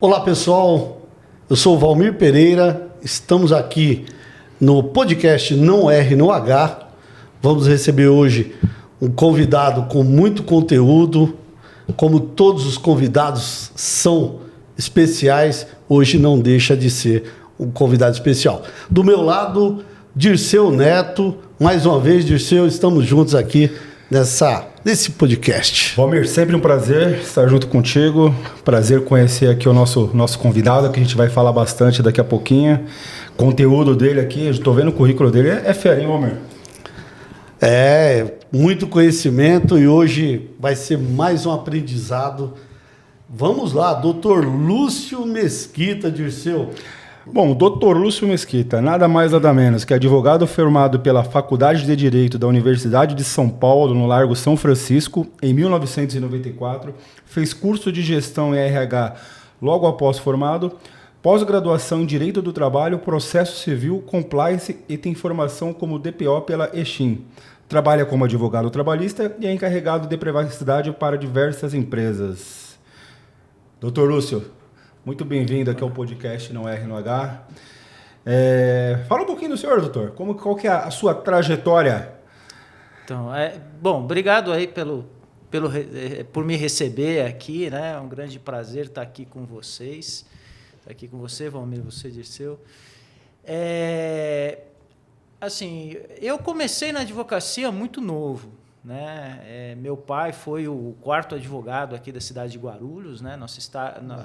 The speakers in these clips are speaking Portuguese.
Olá pessoal, eu sou o Valmir Pereira, estamos aqui no podcast Não Erre no H. Vamos receber hoje um convidado com muito conteúdo. Como todos os convidados são especiais, hoje não deixa de ser um convidado especial. Do meu lado, Dirceu Neto. Mais uma vez, Dirceu, estamos juntos aqui nesse podcast. Valmir, sempre um prazer estar junto contigo. Prazer conhecer aqui o nosso convidado, que a gente vai falar bastante daqui a pouquinho. Conteúdo dele aqui, eu estou vendo o currículo dele, é fera, hein, Valmir? É, muito conhecimento e hoje vai ser mais um aprendizado. Vamos lá, Dr. Lúcio Mesquita, Dirceu. Bom, o Dr. Lúcio Mesquita, nada mais nada menos que advogado formado pela Faculdade de Direito da Universidade de São Paulo, no Largo São Francisco, em 1994, fez curso de gestão em RH logo após formado, pós-graduação em Direito do Trabalho, Processo Civil, Compliance e tem formação como DPO pela EXIM. Trabalha como advogado trabalhista e é encarregado de privacidade para diversas empresas. Dr. Lúcio, muito bem-vindo aqui ao podcast Não Erre no H. Fala um pouquinho do senhor, doutor. Qual que é a sua trajetória? Então, bom, obrigado aí por me receber aqui, né? É um grande prazer estar aqui com vocês. Estar aqui com você, Valmir, você, Dirceu. Assim, eu comecei na advocacia muito novo, né? Meu pai foi o quarto advogado aqui da cidade de Guarulhos, né?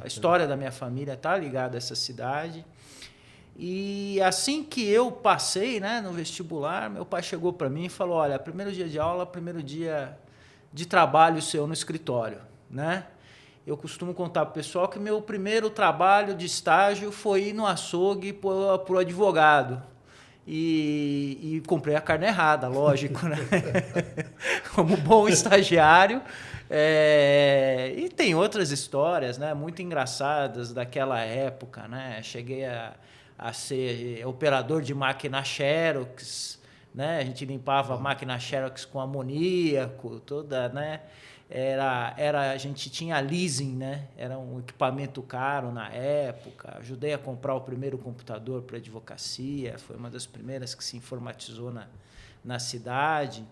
A história da minha família está ligada a essa cidade. E assim que eu passei, né, no vestibular, meu pai chegou para mim e falou: olha, primeiro dia de aula, primeiro dia de trabalho seu no escritório, né? Eu costumo contar para o pessoal que meu primeiro trabalho de estágio foi ir no açougue para o advogado. E comprei a carne errada, lógico, né? Como bom estagiário. E tem outras histórias, né, muito engraçadas daquela época, né? Cheguei a ser operador de máquina Xerox, né? A gente limpava a máquina Xerox com amoníaco, toda, né? A gente tinha leasing, né? Era um equipamento caro na época. Ajudei a comprar o primeiro computador para advocacia, foi uma das primeiras que se informatizou na cidade.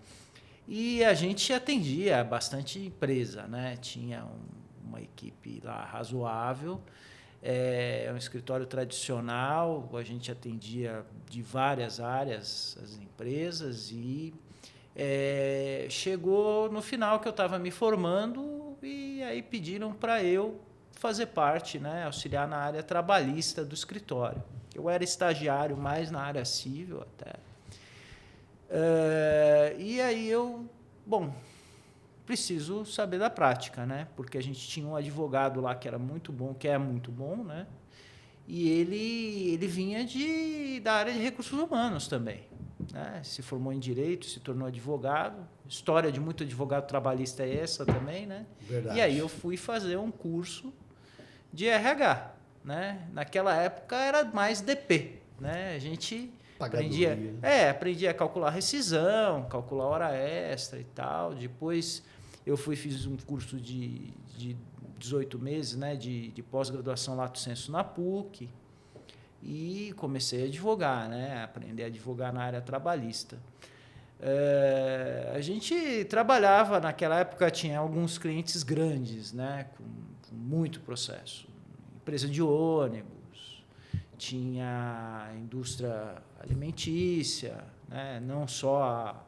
E a gente atendia bastante empresa, né? Tinha uma equipe lá razoável, um escritório tradicional, a gente atendia de várias áreas as empresas e chegou no final que eu estava me formando e aí pediram para eu fazer parte, né, auxiliar na área trabalhista do escritório. Eu era estagiário mais na área civil até. E aí preciso saber da prática, né, porque a gente tinha um advogado lá que era muito bom, que é muito bom, né, e ele vinha da área de recursos humanos também, né? Se formou em Direito, se tornou advogado. História de muito advogado trabalhista é essa também, né? Verdade. E aí eu fui fazer um curso de RH, né? Naquela época era mais DP, né? A gente aprendia a calcular rescisão, calcular hora extra e tal. Depois eu fiz um curso de 18 meses, né, de pós-graduação lato sensu na PUC e comecei a advogar, né, aprender a advogar na área trabalhista. A gente trabalhava, naquela época tinha alguns clientes grandes, né, com muito processo. Empresa de ônibus, tinha indústria alimentícia, né, não só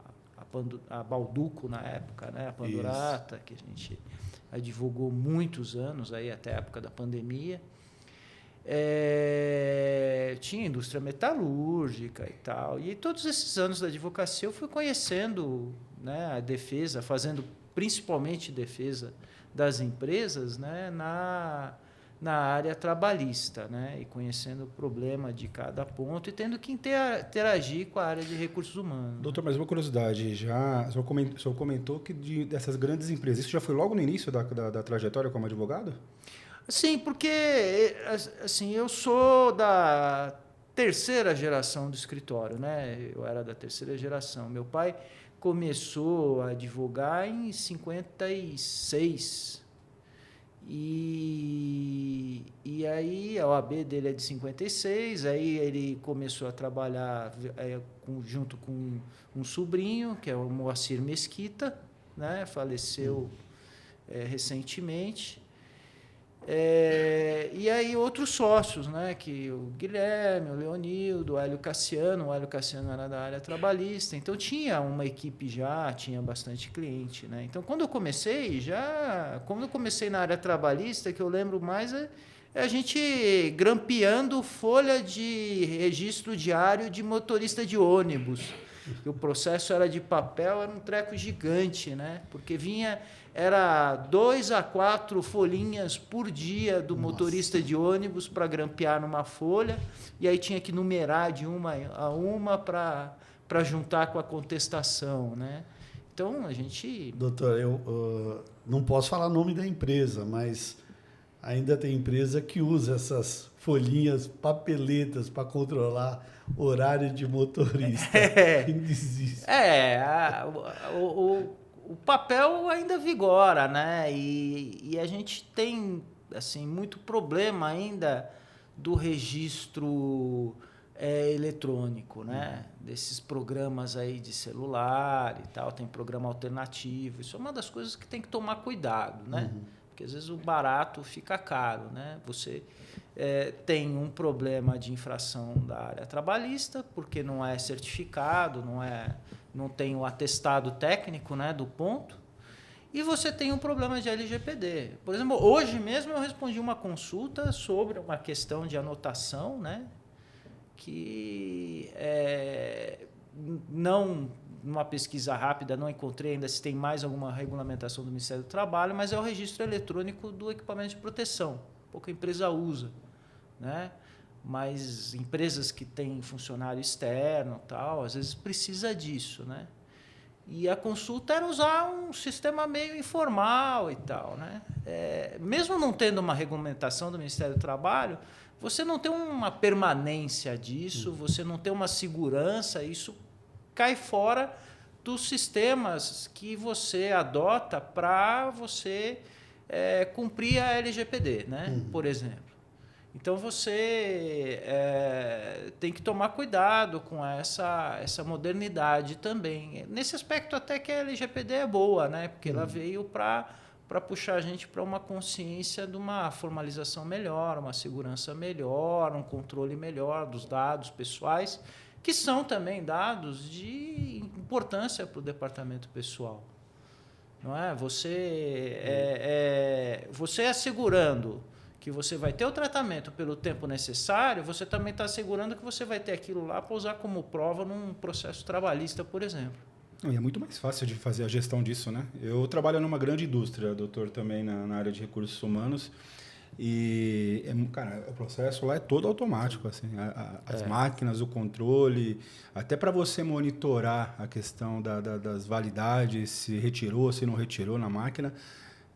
a Balduco na época, né, a Pandurata, que a gente advogou muitos anos, aí, até a época da pandemia. Tinha indústria metalúrgica e tal. E todos esses anos da advocacia eu fui conhecendo, né, a defesa, fazendo principalmente defesa das empresas, né, na área trabalhista, né, e conhecendo o problema de cada ponto e tendo que interagir com a área de recursos humanos. Doutor, mas uma curiosidade, o senhor comentou que dessas grandes empresas, isso já foi logo no início da trajetória como advogado? Sim, porque assim, eu sou da terceira geração do escritório, né? Eu era da terceira geração. Meu pai começou a advogar em 56. E aí a OAB dele é de 56, aí ele começou a trabalhar junto com um sobrinho, que é o Moacir Mesquita, né? Faleceu recentemente. E aí outros sócios, né? Que o Guilherme, o Leonildo, o Hélio Cassiano era da área trabalhista, então tinha uma equipe já, tinha bastante cliente, né? Então quando eu comecei na área trabalhista, que eu lembro mais é a gente grampeando folha de registro diário de motorista de ônibus. E o processo era de papel, era um treco gigante, né? Porque era 2 a 4 folhinhas por dia do motorista de ônibus para grampear numa folha, e aí tinha que numerar de uma a uma para juntar com a contestação, né? Então, a gente... Doutor, eu não posso falar o nome da empresa, mas ainda tem empresa que usa essas folhinhas, papeletas para controlar horário de motorista. Ainda existe. O papel ainda vigora, né? E a gente tem assim, muito problema ainda do registro eletrônico, né? Desses programas aí de celular e tal, tem programa alternativo. Isso é uma das coisas que tem que tomar cuidado, né? Porque às vezes o barato fica caro, né? Você tem um problema de infração da área trabalhista, porque não é certificado, não tem o atestado técnico, né, do ponto, e você tem um problema de LGPD. Por exemplo, hoje mesmo eu respondi uma consulta sobre uma questão de anotação, né, que numa pesquisa rápida, não encontrei ainda se tem mais alguma regulamentação do Ministério do Trabalho, mas é o registro eletrônico do equipamento de proteção. Pouca empresa usa, né? Mas empresas que têm funcionário externo, tal, às vezes precisa disso, né? E a consulta era usar um sistema meio informal e tal, né? Mesmo não tendo uma regulamentação do Ministério do Trabalho, você não tem uma permanência disso, você não tem uma segurança, isso cai fora dos sistemas que você adota para você cumprir a LGPD, né? Por exemplo. Então, você tem que tomar cuidado com essa modernidade também. Nesse aspecto, até que a LGPD é boa, né? Porque ela veio para puxar a gente para uma consciência de uma formalização melhor, uma segurança melhor, um controle melhor dos dados pessoais, que são também dados de importância para o departamento pessoal. Não é? Você assegurando que você vai ter o tratamento pelo tempo necessário, você também está assegurando que você vai ter aquilo lá para usar como prova num processo trabalhista, por exemplo. E é muito mais fácil de fazer a gestão disso, né? Eu trabalho numa grande indústria, doutor, também na área de recursos humanos. E, cara, o processo lá é todo automático, assim, as máquinas, o controle, até para você monitorar a questão das validades, se retirou, se não retirou na máquina,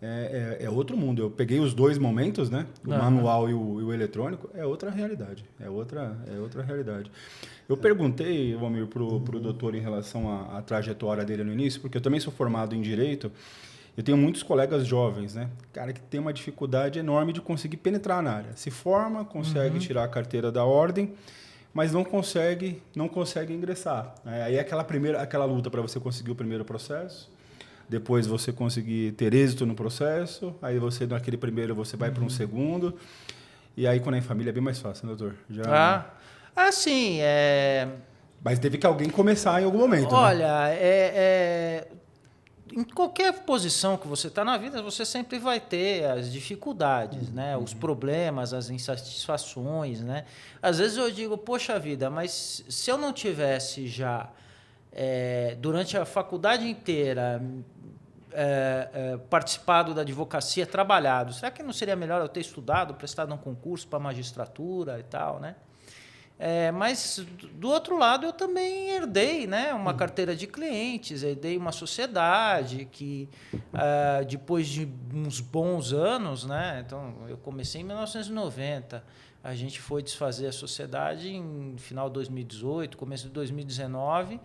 é outro mundo. Eu peguei os dois momentos, né? O manual e o eletrônico, é outra realidade, é outra realidade. Eu perguntei, Valmir, para o doutor em relação à trajetória dele no início, porque eu também sou formado em Direito. Eu tenho muitos colegas jovens, né? Cara, que tem uma dificuldade enorme de conseguir penetrar na área. Se forma, consegue tirar a carteira da ordem, mas não consegue ingressar. Aí é aquela luta para você conseguir o primeiro processo, depois você conseguir ter êxito no processo, aí você, naquele primeiro, você vai para um segundo, e aí quando é em família é bem mais fácil, né, doutor? Sim. Mas teve que alguém começar em algum momento, Olha, né? Em qualquer posição que você está na vida, você sempre vai ter as dificuldades, né? Os problemas, as insatisfações, né? Às vezes eu digo, poxa vida, mas se eu não tivesse já, durante a faculdade inteira, participado da advocacia, trabalhado, será que não seria melhor eu ter estudado, prestado um concurso para magistratura e tal, né? Mas, do outro lado, eu também herdei, né, uma carteira de clientes, herdei uma sociedade que, depois de uns bons anos, né, então, eu comecei em 1990, a gente foi desfazer a sociedade em final de 2018, começo de 2019,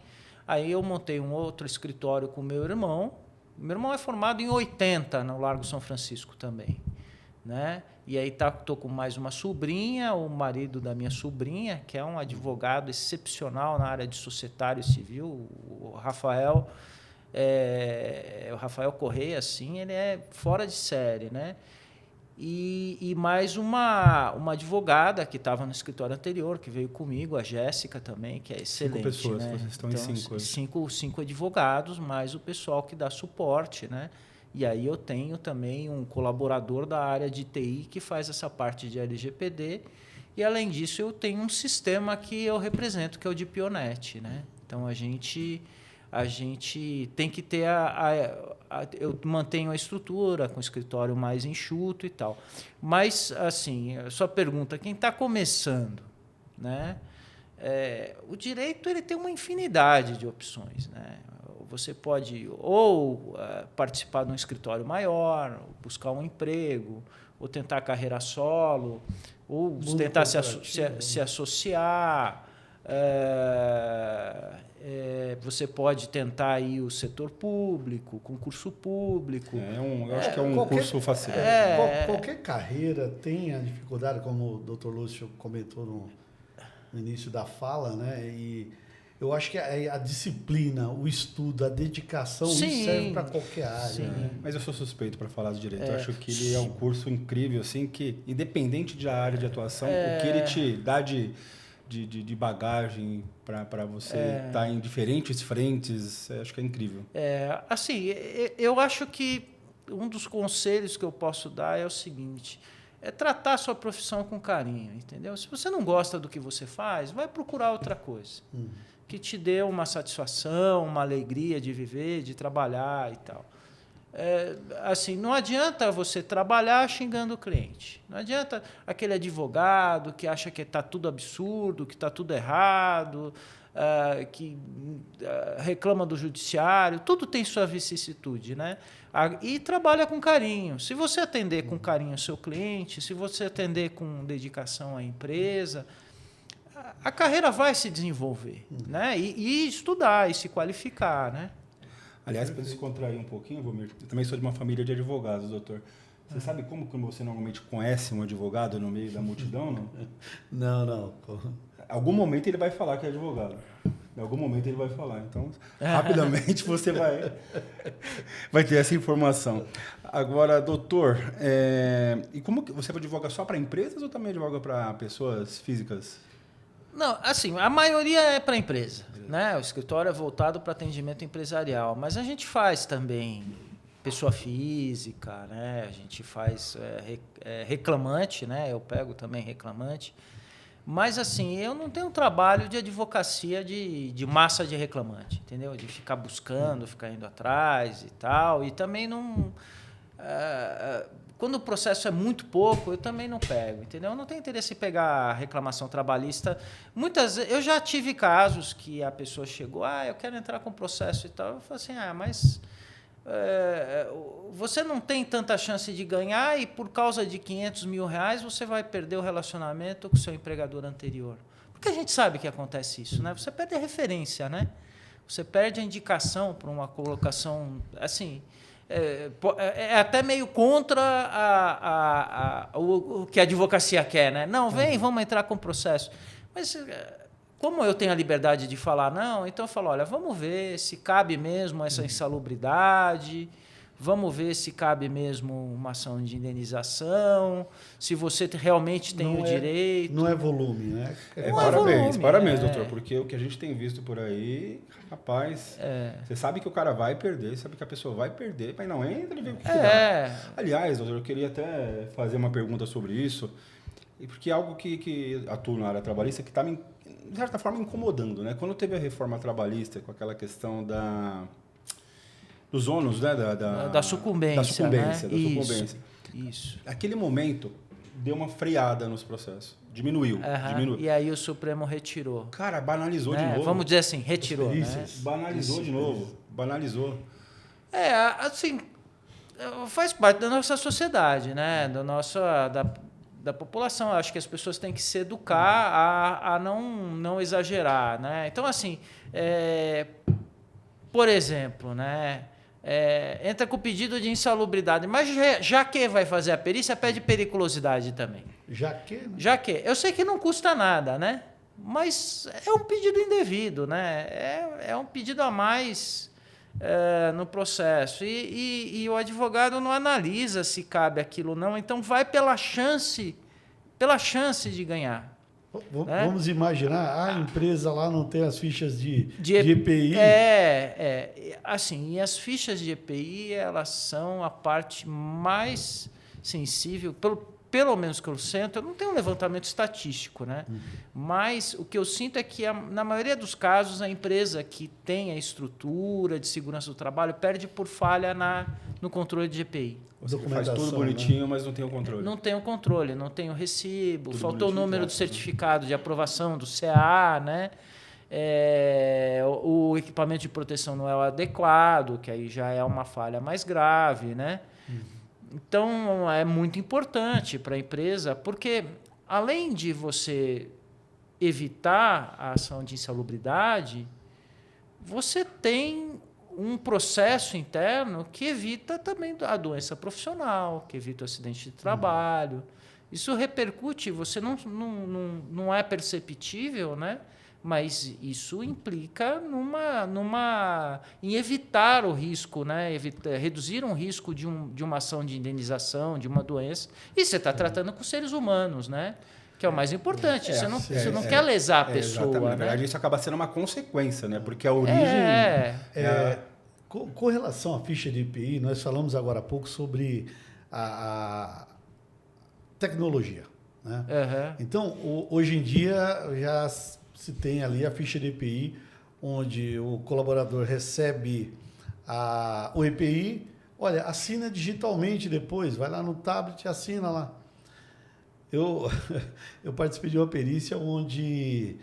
Aí eu montei um outro escritório com o meu irmão. Meu irmão é formado em 80 no Largo São Francisco também, né? E aí tô com mais uma sobrinha, o marido da minha sobrinha, que é um advogado excepcional na área de societário civil, o Rafael. O Rafael Correia, assim, ele é fora de série, né? E mais uma advogada que estava no escritório anterior, que veio comigo, a Jéssica também, que é excelente. 5 pessoas, né? vocês estão então, em 5. Cinco advogados, mais o pessoal que dá suporte, né? E aí eu tenho também um colaborador da área de TI que faz essa parte de LGPD. E, além disso, eu tenho um sistema que eu represento, que é o de Pionet, né? Então, a gente tem que ter eu mantenho a estrutura com o escritório mais enxuto e tal. Mas, assim, a sua pergunta, quem está começando, né? O direito ele tem uma infinidade de opções, né? Você pode ou participar de um escritório maior, ou buscar um emprego, ou tentar carreira solo, ou tentar se associar. Você pode tentar aí o setor público, concurso público. Eu acho que é um curso fácil. Qualquer carreira tem a dificuldade, como o Dr. Lúcio comentou no início da fala, né? E eu acho que a disciplina, o estudo, a dedicação, isso serve para qualquer área. Né? Mas eu sou suspeito para falar de direito. Eu acho que ele é um curso incrível, assim, que, independente da área de atuação, o que ele te dá de bagagem para você estar em diferentes frentes, acho que é incrível. Assim, eu acho que um dos conselhos que eu posso dar é o seguinte: tratar a sua profissão com carinho, entendeu? Se você não gosta do que você faz, vai procurar outra coisa que te dê uma satisfação, uma alegria de viver, de trabalhar e tal. Assim, não adianta você trabalhar xingando o cliente. Não adianta aquele advogado que acha que está tudo absurdo, que está tudo errado, que reclama do judiciário. Tudo tem sua vicissitude, né? E trabalha com carinho. Se você atender com carinho o seu cliente, se você atender com dedicação à empresa, a carreira vai se desenvolver, né? E estudar e se qualificar, né? Aliás, para descontrair um pouquinho, Vomir, eu também sou de uma família de advogados, doutor. Você sabe como que você normalmente conhece um advogado no meio da multidão? Não. Em algum momento ele vai falar que é advogado. Em algum momento ele vai falar. Então, rapidamente você vai ter essa informação. Agora, doutor, e como que você advoga só para empresas ou também advoga para pessoas físicas? Não, assim, a maioria é para empresa, né? O escritório é voltado para atendimento empresarial, mas a gente faz também pessoa física, né? A gente faz reclamante, né? Eu pego também reclamante. Mas, assim, eu não tenho um trabalho de advocacia de massa de reclamante, entendeu? De ficar buscando, ficar indo atrás e tal. E também não... quando o processo é muito pouco, eu também não pego, entendeu? Eu não tenho interesse em pegar reclamação trabalhista. Eu já tive casos que a pessoa chegou, eu quero entrar com processo e tal. Eu falo assim, mas você não tem tanta chance de ganhar e por causa de R$500 mil você vai perder o relacionamento com o seu empregador anterior. Porque a gente sabe que acontece isso, né? Você perde a referência, né? Você perde a indicação para uma colocação, assim... É até meio contra o que a advocacia quer, né? Não, vamos entrar com processo. Mas, como eu tenho a liberdade de falar não, então eu falo, olha, vamos ver se cabe mesmo essa insalubridade, vamos ver se cabe mesmo uma ação de indenização, se você realmente tem o direito. Não é volume, né? Parabéns, doutor, porque o que a gente tem visto por aí, rapaz, você sabe que o cara vai perder, sabe que a pessoa vai perder, mas não entra e vê o que dá. Aliás, doutor, eu queria até fazer uma pergunta sobre isso, porque é algo que atuo na área trabalhista que está me, de certa forma, incomodando, né? Quando teve a reforma trabalhista com aquela questão dos ônus, né? Da sucumbência. Isso. Naquele momento, deu uma freada nos processos. Diminuiu. E aí o Supremo retirou. Cara, banalizou de novo. Vamos dizer assim, retirou. Né? Banalizou de novo. Banalizou. Assim, faz parte da nossa sociedade, né? Da população. Eu acho que as pessoas têm que se educar a não exagerar, né? Então, assim, por exemplo, né? Entra com pedido de insalubridade, mas já que vai fazer a perícia, pede periculosidade também. Já que, né? Já que. Eu sei que não custa nada, né? Mas é um pedido indevido, né? É um pedido a mais no processo. E o advogado não analisa se cabe aquilo ou não, então vai pela chance de ganhar. Vamos imaginar, a empresa lá não tem as fichas de EPI. Assim, e as fichas de EPI, elas são a parte mais sensível, pelo menos que eu sinto, eu não tenho um levantamento estatístico, né? Mas o que eu sinto é que, na maioria dos casos, a empresa que tem a estrutura de segurança do trabalho perde por falha no controle de EPI. Você faz tudo bonitinho, né? Mas não tem o controle. Não tem o controle, não tem o recibo, tudo faltou o número do certificado de aprovação do CA, né? O equipamento de proteção não é o adequado, que aí já é uma falha mais grave, né? Então, é muito importante para a empresa, porque além de você evitar a ação de insalubridade, você tem um processo interno que evita também a doença profissional, que evita o acidente de trabalho. Isso repercute, você não é perceptível, né? Mas isso implica em evitar o risco, né? Reduzir um risco de uma ação de indenização, de uma doença. E você está tratando com seres humanos, né? Que é o mais importante. Você não quer lesar a pessoa. Exatamente. Né? Na verdade, isso acaba sendo uma consequência, né? Porque a origem... Com relação à ficha de EPI, nós falamos agora há pouco sobre a tecnologia. Né? Então, hoje em dia, já se tem ali a ficha de EPI, onde o colaborador recebe o EPI, olha, assina digitalmente depois, vai lá no tablet e assina lá. Eu participei de uma perícia onde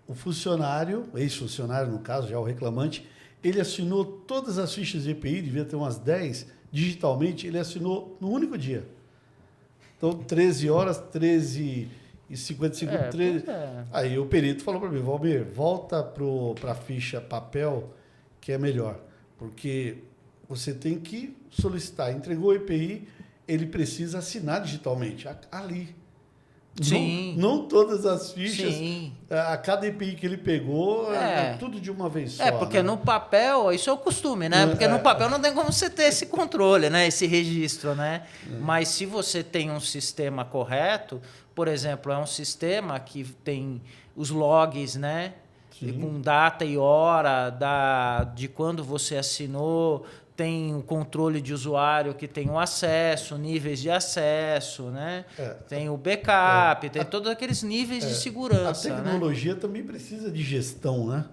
o funcionário, ex-funcionário no caso, já o reclamante, ele assinou todas as fichas de EPI, devia ter umas 10, digitalmente, ele assinou no único dia. Então, 13 horas, 13h55, 13. Aí o perito falou para mim, Valmir, volta para a ficha papel, que é melhor. Porque você tem que solicitar. Entregou o EPI, ele precisa assinar digitalmente, ali. Sim. Não todas as fichas, Sim. A cada EPI que ele pegou, é tudo de uma vez só. Porque no papel, isso é o costume, né? Porque no papel não tem como você ter esse controle, né? Esse registro, né? Mas se você tem um sistema correto, por exemplo, é um sistema que tem os logs, né? Com data e hora de quando você assinou, tem o controle de usuário que tem o acesso, níveis de acesso, né? Tem o backup, tem todos aqueles níveis de segurança. A tecnologia também precisa de gestão, né?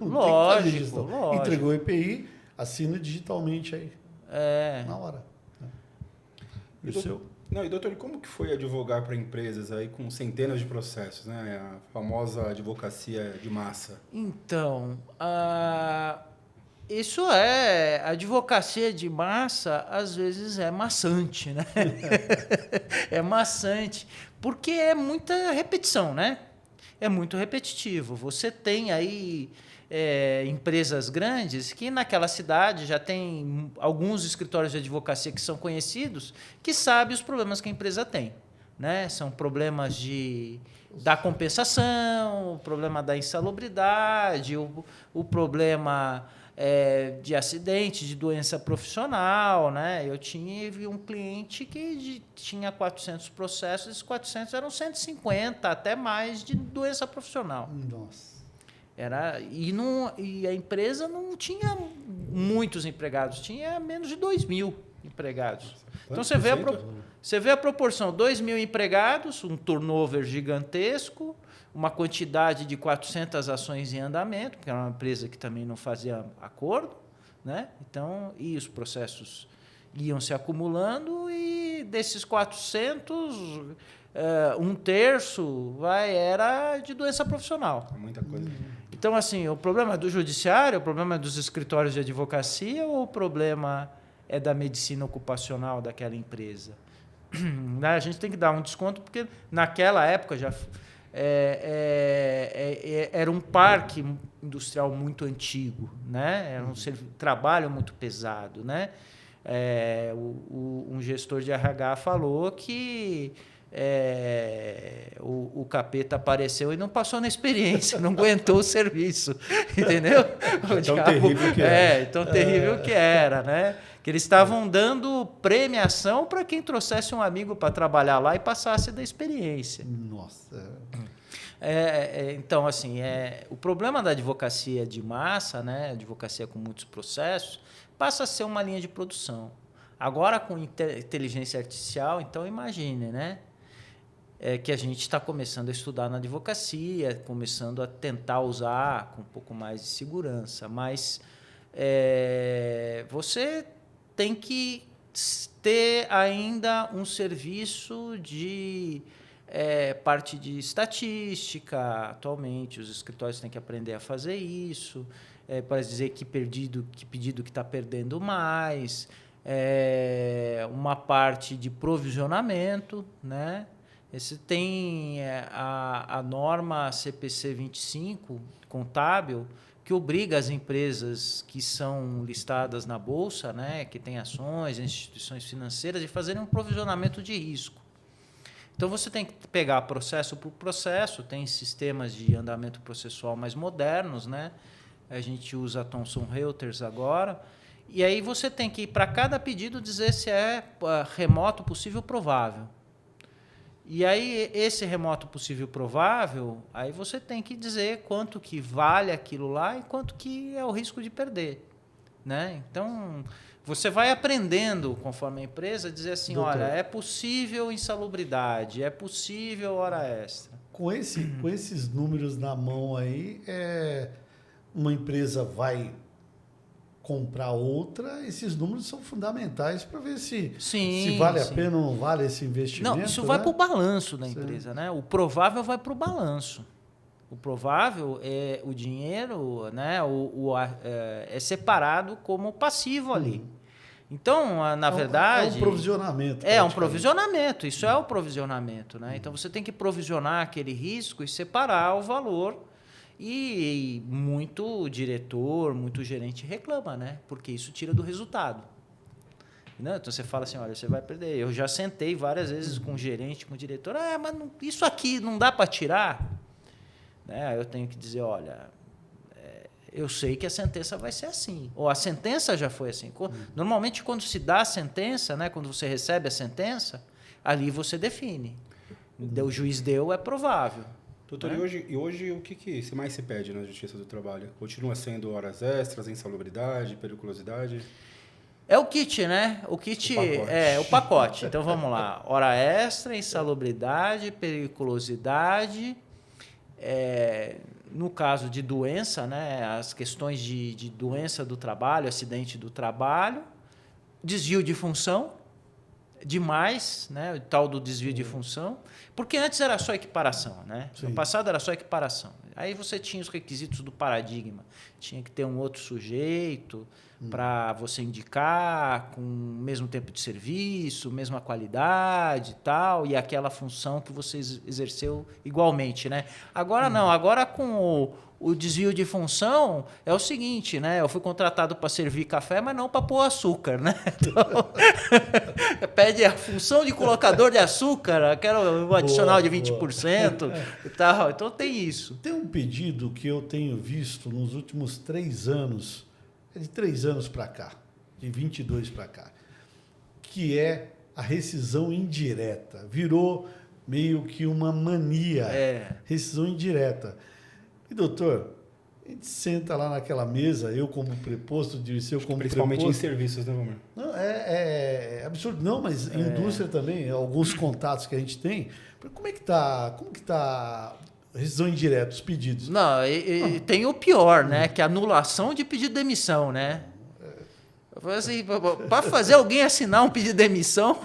Lógico. Entregou o EPI, assina digitalmente aí. Na hora. E doutor, como que foi advogar para empresas aí com centenas de processos, né? A famosa advocacia de massa. Então, advocacia de massa, às vezes é maçante, né? É maçante, porque é muita repetição, né? É muito repetitivo. Você tem aí empresas grandes que naquela cidade já tem alguns escritórios de advocacia que são conhecidos, que sabem os problemas que a empresa tem, né? São problemas da compensação, o problema da insalubridade, o problema de acidente, de doença profissional, né? Eu tive um cliente que tinha 400 processos, esses 400 eram 150, até mais, de doença profissional. Nossa. E a empresa não tinha muitos empregados, tinha menos de 2.000 empregados. Então, você vê a proporção, 2.000 empregados, um turnover gigantesco, uma quantidade de 400 ações em andamento, porque era uma empresa que também não fazia acordo, né? Então, e os processos iam se acumulando, e desses 400, um terço era de doença profissional. Muita coisa. Então, assim, o problema é do judiciário, o problema é dos escritórios de advocacia, ou o problema é da medicina ocupacional daquela empresa? A gente tem que dar um desconto, porque naquela época era um parque industrial muito antigo, né? Era um trabalho muito pesado, né? Um gestor de RH falou que o capeta apareceu e não passou na experiência, não aguentou o serviço, entendeu? Tão terrível que era. Tão terrível que era, né? Que eles estavam dando premiação para quem trouxesse um amigo para trabalhar lá e passasse da experiência. Nossa. Então, assim, o problema da advocacia de massa, né, advocacia com muitos processos, passa a ser uma linha de produção. Agora, com inteligência artificial, então, imagine, né? Que a gente está começando a estudar na advocacia, começando a tentar usar com um pouco mais de segurança. Mas você tem que ter ainda um serviço de parte de estatística. Atualmente, os escritórios têm que aprender a fazer isso, para dizer que pedido que está perdendo mais, uma parte de provisionamento, né? Esse tem a norma CPC 25, contábil, que obriga as empresas que são listadas na Bolsa, né, que têm ações, instituições financeiras, de fazerem um provisionamento de risco. Então, você tem que pegar processo por processo, tem sistemas de andamento processual mais modernos, né? A gente usa Thomson Reuters agora, e aí você tem que, para cada pedido, dizer se é remoto, possível, provável. E aí, esse remoto possível provável, aí você tem que dizer quanto que vale aquilo lá e quanto que é o risco de perder, né? Então, você vai aprendendo, conforme a empresa, dizer assim, Doutor, olha, é possível insalubridade, é possível hora extra. Com esses números na mão aí, uma empresa vai comprar outra, esses números são fundamentais para ver se vale a pena ou não vale esse investimento. Não, isso vai para o balanço da empresa, né? O provável vai para o balanço. O provável o dinheiro, né? É separado como passivo ali. Então, na verdade... É um provisionamento. É um provisionamento, isso é o provisionamento, né? Então, você tem que provisionar aquele risco e separar o valor. E muito diretor, muito gerente reclama, né? Porque isso tira do resultado. Não, então você fala assim, olha, você vai perder. Eu já sentei várias vezes com o gerente, com o diretor, mas isso aqui não dá para tirar? Né? Eu tenho que dizer, olha, eu sei que a sentença vai ser assim. Ou a sentença já foi assim. Normalmente, quando se dá a sentença, né, quando você recebe a sentença, ali você define. O juiz deu, é provável. Doutor, e hoje o que mais se pede na Justiça do Trabalho? Continua sendo horas extras, insalubridade, periculosidade? É o kit, né? O kit o pacote. Então, vamos lá. Hora extra, insalubridade, periculosidade. No caso de doença, né? As questões de doença do trabalho, acidente do trabalho, desvio de função, demais, né? O tal do desvio de função, porque antes era só equiparação, né? Sim. No passado era só equiparação. Aí você tinha os requisitos do paradigma, tinha que ter um outro sujeito para você indicar com o mesmo tempo de serviço, mesma qualidade e tal, e aquela função que você exerceu igualmente, né? Agora não, agora com o desvio de função é o seguinte, né? Eu fui contratado para servir café, mas não para pôr açúcar, né? Então, pede a função de colocador de açúcar, quero um adicional de 20% e tal. Então tem isso. Tem um pedido que eu tenho visto nos últimos 3 anos, de 3 anos para cá, de 22 para cá, que é a rescisão indireta. Virou meio que uma mania. Rescisão indireta. E, doutor, a gente senta lá naquela mesa, eu como preposto, Dirceu como principalmente preposto. em serviços, né, Romero? Não, é absurdo. Não, mas em indústria também, alguns contatos que a gente tem. Como que tá rescisão indireta, os pedidos? Não, tem o pior, né? Que é a anulação de pedido de demissão, né? Assim, para fazer alguém assinar um pedido de demissão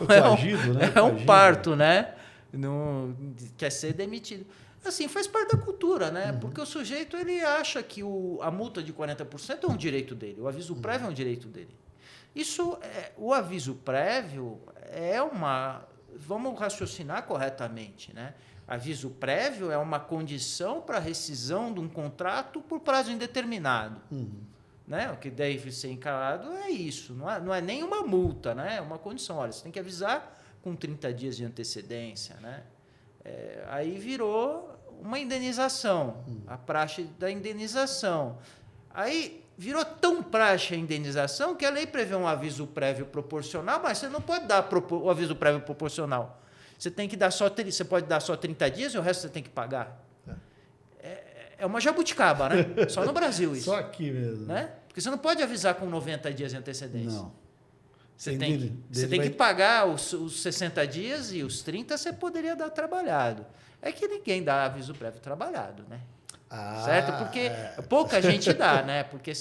é um parto, né? Não, quer ser demitido. Assim, faz parte da cultura, né? Porque o sujeito ele acha que a multa de 40% é um direito dele, o aviso prévio é um direito dele. O aviso prévio é uma vamos raciocinar corretamente, né? Aviso prévio é uma condição para rescisão de um contrato por prazo indeterminado. Né? O que deve ser encarado é isso, não é nem uma multa, né? É uma condição. Olha, você tem que avisar com 30 dias de antecedência. Né? Aí virou uma indenização, a praxe da indenização. Aí virou tão praxe a indenização que a lei prevê um aviso prévio proporcional, mas você não pode dar o aviso prévio proporcional. Você tem que dar você pode dar só 30 dias e o resto você tem que pagar. É uma jabuticaba, né? Só no Brasil isso. Só aqui mesmo. Né? Porque você não pode avisar com 90 dias de antecedência. Não. Você tem que pagar os 60 dias e os 30 você poderia dar trabalhado. É que ninguém dá aviso prévio trabalhado, né? Certo? Porque pouca gente dá, né? Porque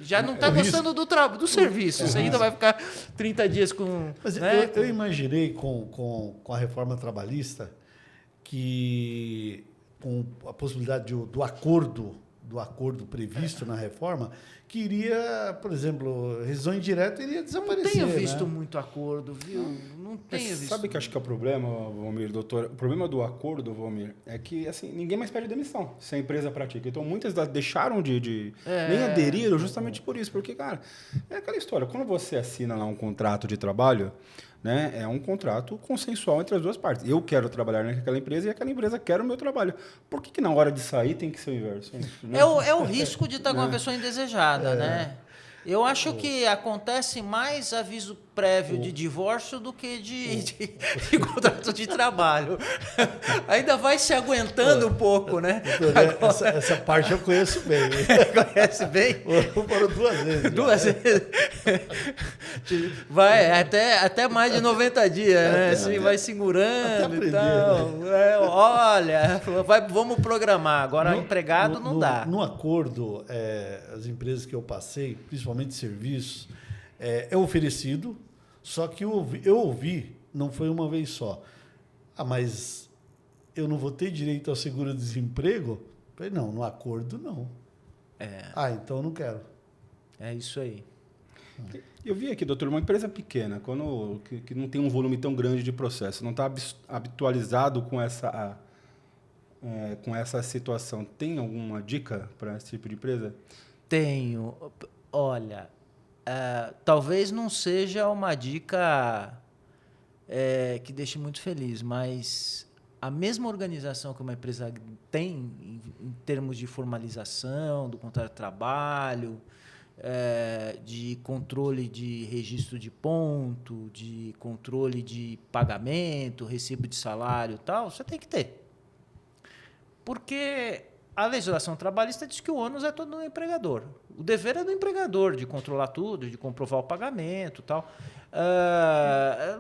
já não está gostando do serviço. Você ainda vai ficar 30 dias com... Mas né? eu imaginei com a reforma trabalhista que com a possibilidade do acordo previsto na reforma, que iria, por exemplo, rescisão indireta iria desaparecer. Não tenho visto né? muito acordo, viu? Não tenho visto. Sabe que acho que é o problema, Valmir, doutor? O problema do acordo, Valmir, é que assim, ninguém mais pede demissão se a empresa pratica. Então, muitas deixaram de nem aderiram justamente por isso. Porque, cara, é aquela história. Quando você assina lá um contrato de trabalho, né, é um contrato consensual entre as duas partes. Eu quero trabalhar naquela empresa e aquela empresa quer o meu trabalho. Por que na hora de sair tem que ser o inverso? Né? É o risco de estar com uma pessoa indesejada, né? Eu acho que acontece mais aviso prévio de divórcio do que de contrato de trabalho. Ainda vai se aguentando um pouco, né? Doutor, essa parte eu conheço bem. Conhece bem? Foram 2 vezes. 2 vezes. Vai até mais de 90 dias, né? Assim, vai segurando aprender, e tal. né? Olha, vamos programar. Agora, empregado não dá. No acordo, as empresas que eu passei, principalmente serviços, é oferecido, só que eu ouvi, não foi uma vez só. Mas eu não vou ter direito ao seguro-desemprego? Falei, não, no acordo não. Então eu não quero. É isso aí. Eu vi aqui, doutor, uma empresa pequena, que não tem um volume tão grande de processo, não está habitualizado com essa situação. Tem alguma dica para esse tipo de empresa? Tenho. Olha, talvez não seja uma dica que deixe muito feliz, mas a mesma organização que uma empresa tem em termos de formalização do contrato de trabalho, de controle de registro de ponto, de controle de pagamento, recibo de salário e tal, você tem que ter. Porque a legislação trabalhista diz que o ônus é todo do empregador. O dever é do empregador de controlar tudo, de comprovar o pagamento e tal.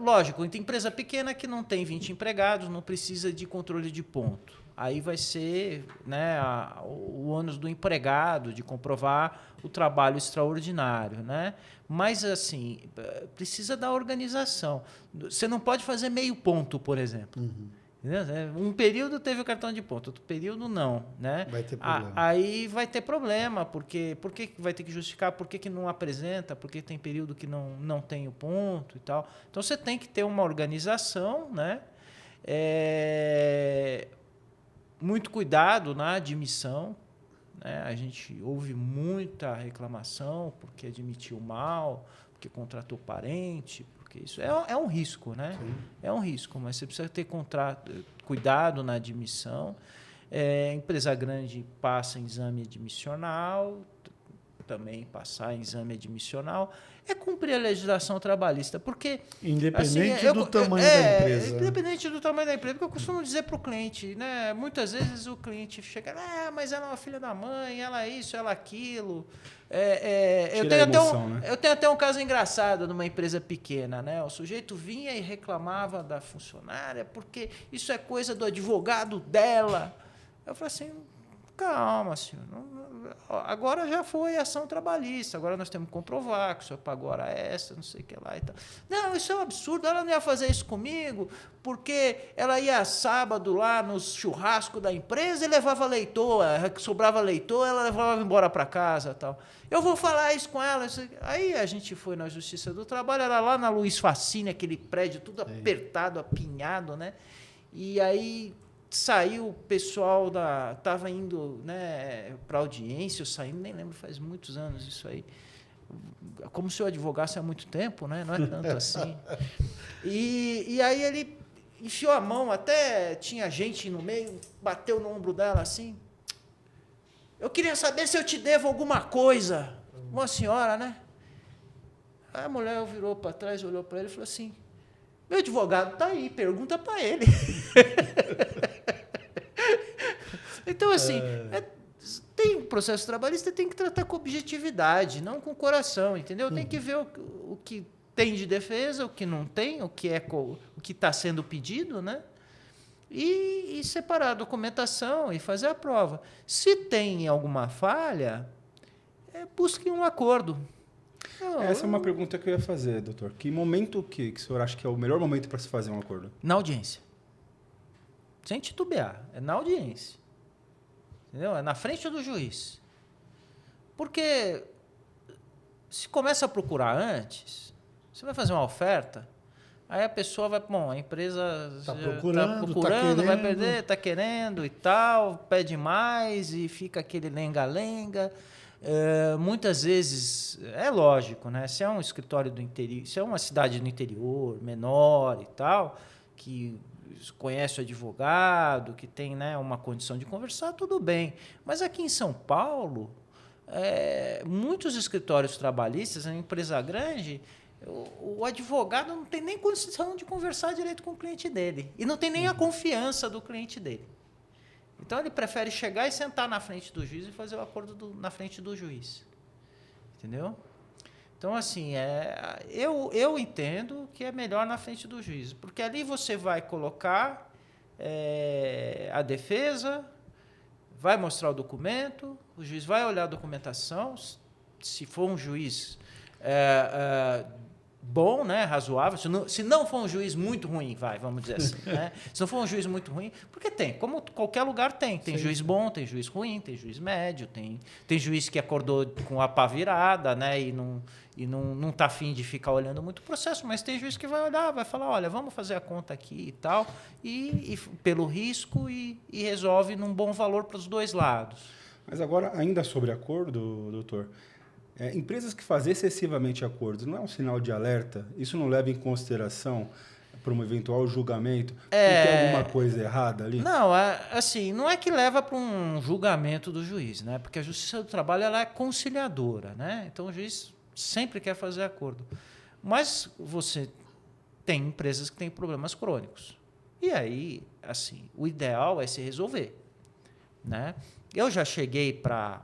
Lógico, tem empresa pequena que não tem 20 empregados, não precisa de controle de ponto. Aí vai ser, né, o ônus do empregado de comprovar o trabalho extraordinário, né? Mas, assim, precisa da organização. Você não pode fazer meio ponto, por exemplo. Um período teve o cartão de ponto, outro período não, né? Vai ter problema. Aí vai ter problema, porque por que vai ter que justificar, por que não apresenta, porque tem período que não tem o ponto e tal. Então você tem que ter uma organização, né? Muito cuidado na admissão, né? A gente ouve muita reclamação porque admitiu mal, porque contratou parente, porque isso é um risco, né? Sim. É um risco, mas você precisa ter cuidado na admissão. Empresa grande passa em exame admissional, também passar em exame admissional, cumprir a legislação trabalhista, porque... Independente do tamanho da empresa. Independente do tamanho da empresa, porque eu costumo dizer para o cliente, né? Muitas vezes o cliente chega, mas ela é uma filha da mãe, ela é isso, ela é aquilo. Eu tenho até um caso engraçado numa empresa pequena, né? O sujeito vinha e reclamava da funcionária porque isso é coisa do advogado dela. Eu falei assim, calma, senhor. Agora já foi ação trabalhista, agora nós temos que comprovar que o senhor pagou hora extra, não sei o que lá e tal. Não, isso é um absurdo, ela não ia fazer isso comigo, porque ela ia sábado lá no churrasco da empresa e levava leitoa, sobrava leitoa, ela levava embora para casa e tal. Eu vou falar isso com ela. Aí a gente foi na Justiça do Trabalho, era lá na Luiz Facine, aquele prédio tudo apertado, apinhado, né? E aí saiu o pessoal estava indo, né, para audiência, eu saindo, nem lembro, faz muitos anos isso aí. Como se eu advogasse há muito tempo, né? Não é tanto assim. E aí ele enfiou a mão, até tinha gente no meio, bateu no ombro dela assim. Eu queria saber se eu te devo alguma coisa. Uma senhora, né? Aí a mulher virou para trás, olhou para ele e falou assim: meu advogado está aí, pergunta para ele. Então, assim, tem processo trabalhista, tem que tratar com objetividade, não com coração, entendeu? Tem que ver o que tem de defesa, o que não tem, o que está sendo pedido, né? E separar a documentação e fazer a prova. Se tem alguma falha, busque um acordo. Essa é uma pergunta que eu ia fazer, doutor. Que momento que o senhor acha que é o melhor momento para se fazer um acordo? Na audiência. Sem titubear, é na audiência. Entendeu? É na frente do juiz. Porque se começa a procurar antes, você vai fazer uma oferta, aí a pessoa vai, bom, a empresa está procurando, vai perder, está querendo e tal, pede mais e fica aquele lenga-lenga. Muitas vezes, é lógico, né? Se é um escritório do interior, se é uma cidade do interior, menor e tal, que conhece o advogado, que tem, né, uma condição de conversar, tudo bem. Mas aqui em São Paulo, muitos escritórios trabalhistas, uma empresa grande, o advogado não tem nem condição de conversar direito com o cliente dele. E não tem nem a confiança do cliente dele. Então, ele prefere chegar e sentar na frente do juiz e fazer o acordo na frente do juiz. Entendeu? Então, assim, eu entendo que é melhor na frente do juiz, porque ali você vai colocar a defesa, vai mostrar o documento, o juiz vai olhar a documentação, se for um juiz bom, né, razoável, se não for um juiz muito ruim, vamos dizer assim, né? Se não for um juiz muito ruim, porque tem, como qualquer lugar tem juiz bom, tem juiz ruim, tem juiz médio, tem juiz que acordou com a pá virada, né, e não está afim de ficar olhando muito o processo, mas tem juiz que vai olhar, vai falar, olha, vamos fazer a conta aqui e tal, e pelo risco e resolve num bom valor para os dois lados. Mas agora, ainda sobre acordo, doutor, empresas que fazem excessivamente acordos, não é um sinal de alerta? Isso não leva em consideração para um eventual julgamento? Tem alguma coisa errada ali? Não, assim, não é que leva para um julgamento do juiz, né? Porque a Justiça do Trabalho ela é conciliadora, né? Então o juiz sempre quer fazer acordo. Mas você tem empresas que têm problemas crônicos. E aí, assim, o ideal é se resolver, né? Eu já cheguei para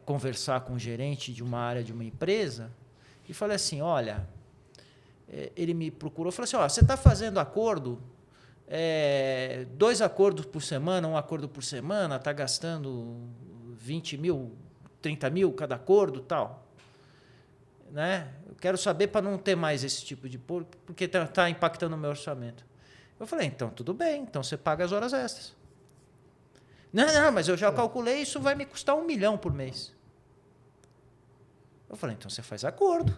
conversar com o gerente de uma área de uma empresa e falei assim, olha, ele me procurou e falou assim, você está fazendo acordo, 2 acordos por semana, 1 acordo por semana, está gastando 20 mil, 30 mil cada acordo e tal. Né? Eu quero saber para não ter mais esse tipo de porque está impactando o meu orçamento. Eu falei, então tudo bem, então você paga as horas extras. Não, mas eu já calculei, isso vai me custar 1 milhão por mês. Eu falei, então você faz acordo.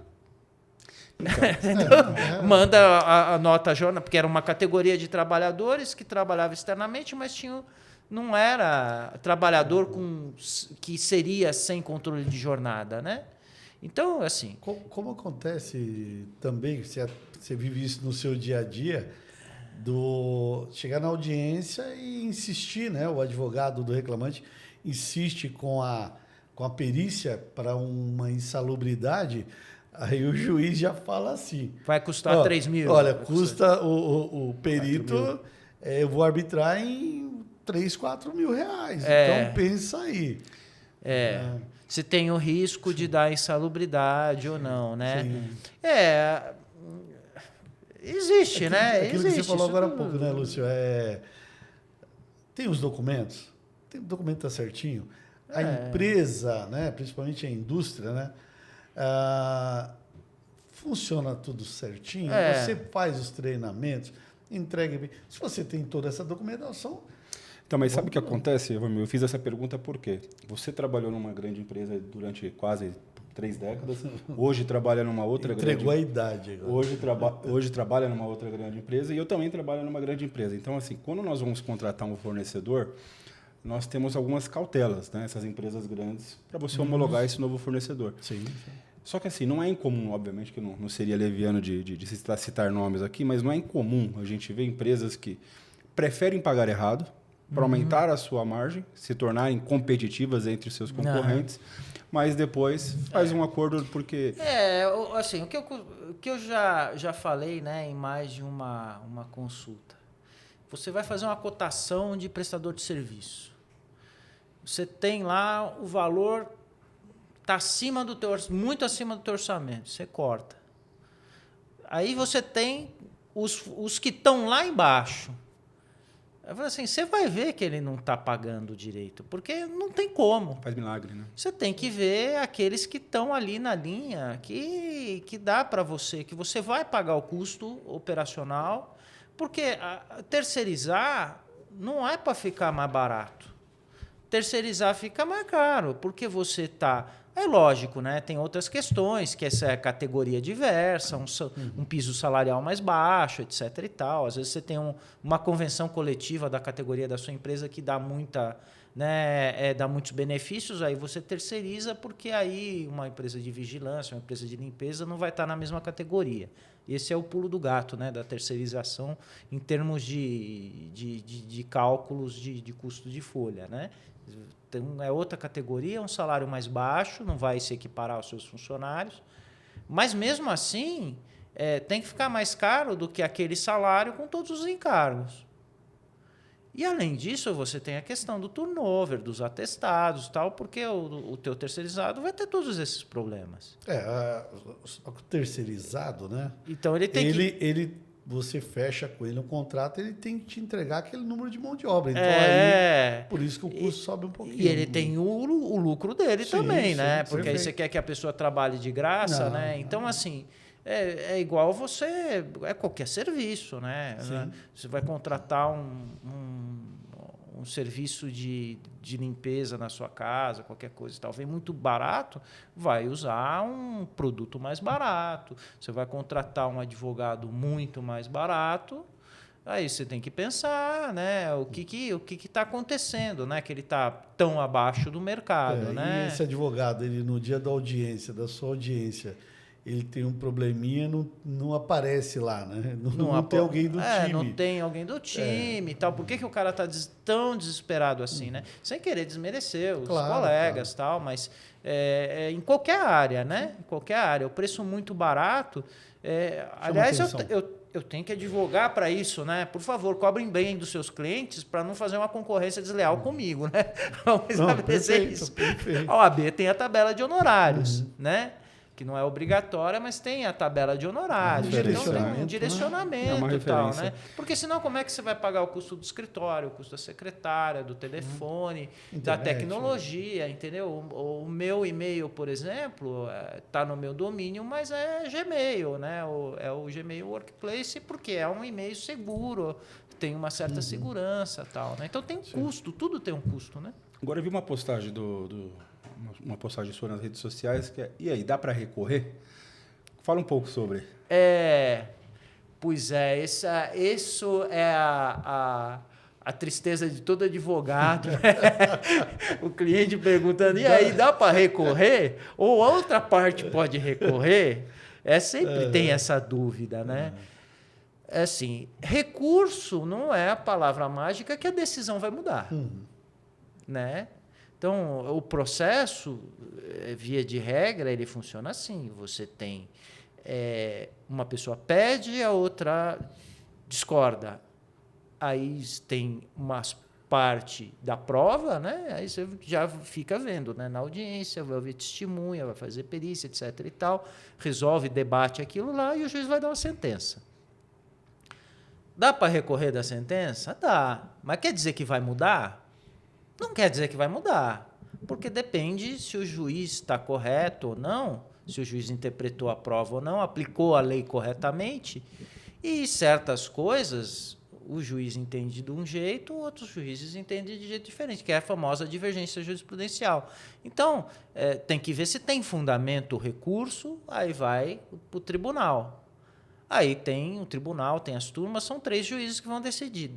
Então, manda a nota jornal, porque era uma categoria de trabalhadores que trabalhava externamente, mas não era trabalhador que seria sem controle de jornada, né? Então, assim... Como acontece também, você vive isso no seu dia a dia, chegar na audiência e insistir, né? O advogado do reclamante insiste com a perícia para uma insalubridade, aí o juiz já fala assim... Vai custar 3 mil. Olha, custa o perito, eu vou arbitrar em 3, 4 mil reais. Então, pensa aí. Se tem o risco de dar insalubridade ou não, né? Sim. Existe, né? Aquilo existe, que você falou agora há pouco, né, Lúcio? Tem os documentos? o documento está certinho. A empresa, né, principalmente a indústria, né, funciona tudo certinho. Você faz os treinamentos, entrega bem. Se você tem toda essa documentação... Então, mas sabe o que acontece, Eu fiz essa pergunta por quê? Você trabalhou numa grande empresa durante quase 3 décadas, hoje trabalha numa outra Entregou a idade agora. Hoje trabalha numa outra grande empresa e eu também trabalho numa grande empresa. Então, assim, quando nós vamos contratar um fornecedor, nós temos algumas cautelas, né? Essas empresas grandes, para você homologar esse novo fornecedor. Sim. Só que assim, não é incomum, obviamente que não seria leviano de citar nomes aqui, mas não é incomum a gente ver empresas que preferem pagar errado para aumentar a sua margem, se tornarem competitivas entre seus concorrentes, mas depois faz um acordo porque... Assim, o que eu já falei, né, em mais de uma consulta. Você vai fazer uma cotação de prestador de serviço. Você tem lá o valor, está muito acima do teu orçamento, você corta. Aí você tem os que estão lá embaixo. Eu falei assim, você vai ver que ele não está pagando direito, porque não tem como. Faz milagre, né? Você tem que ver aqueles que estão ali na linha, que dá para você, que você vai pagar o custo operacional, porque terceirizar não é para ficar mais barato. Terceirizar fica mais caro, porque você está... É lógico, né? Tem outras questões, que essa é categoria diversa, um piso salarial mais baixo, etc. e tal. Às vezes você tem uma convenção coletiva da categoria da sua empresa que dá dá muitos benefícios, aí você terceiriza, porque aí uma empresa de vigilância, uma empresa de limpeza não vai estar na mesma categoria. Esse é o pulo do gato, né, da terceirização em termos de cálculos de custo de folha, né? Então, é outra categoria, um salário mais baixo, não vai se equiparar aos seus funcionários, mas mesmo assim tem que ficar mais caro do que aquele salário com todos os encargos. E além disso, você tem a questão do turnover, dos atestados, tal, porque o teu terceirizado vai ter todos esses problemas. O terceirizado, né? Então ele tem você fecha com ele um contrato, ele tem que te entregar aquele número de mão de obra. Então, aí, por isso que o custo sobe um pouquinho. E ele tem o lucro dele também, né? Porque perfeito. aí você quer que a pessoa trabalhe de graça, né? Então, assim, é igual você... É qualquer serviço, né? Sim. Você vai contratar um serviço de limpeza na sua casa, qualquer coisa e tal, vem muito barato, vai usar um produto mais barato. Você vai contratar um advogado muito mais barato, aí você tem que pensar, né, o que está acontecendo, né, que ele está tão abaixo do mercado. Né? E esse advogado, ele no dia da audiência, da sua audiência, ele tem um probleminha, não aparece lá, né? Não tem alguém do time. Não tem alguém do time e tal. Por que o cara está tão desesperado assim, né? Sem querer desmerecer os colegas e tal, mas em qualquer área, né? Em qualquer área. O preço muito barato... aliás, eu tenho que advogar para isso, né? Por favor, cobrem bem dos seus clientes para não fazer uma concorrência desleal comigo, né? Vamos estabelecer isso. Perfeito. A OAB tem a tabela de honorários, né? Que não é obrigatória, mas tem a tabela de honorários. Então tem um direcionamento e tal, né? Porque senão como é que você vai pagar o custo do escritório, o custo da secretária, do telefone, da tecnologia, entendeu? O meu e-mail, por exemplo, está no meu domínio, mas é Gmail, né? É o Gmail Workplace, porque é um e-mail seguro, tem uma certa segurança e tal, né? Então tem custo, tudo tem um custo, né? Agora eu vi uma postagem uma postagem sua nas redes sociais que e aí, dá para recorrer? Fala um pouco sobre. Pois é, isso é a tristeza de todo advogado, né? O cliente perguntando, e aí, dá para recorrer? Ou a outra parte pode recorrer? Sempre tem essa dúvida, né? Assim, recurso não é a palavra mágica que a decisão vai mudar, né? Então, o processo, via de regra, ele funciona assim. Você tem uma pessoa pede, a outra discorda. Aí tem uma parte da prova, né? Aí você já fica vendo, né? Na audiência, vai ouvir testemunha, vai fazer perícia, etc. e tal, resolve, debate aquilo lá e o juiz vai dar uma sentença. Dá para recorrer da sentença? Dá. Mas quer dizer que vai mudar? Não quer dizer que vai mudar, porque depende se o juiz está correto ou não, se o juiz interpretou a prova ou não, aplicou a lei corretamente, e certas coisas o juiz entende de um jeito, outros juízes entendem de jeito diferente, que é a famosa divergência jurisprudencial. Então, tem que ver se tem fundamento o recurso, aí vai para o tribunal. Aí tem o tribunal, tem as turmas, são 3 juízes que vão decidir.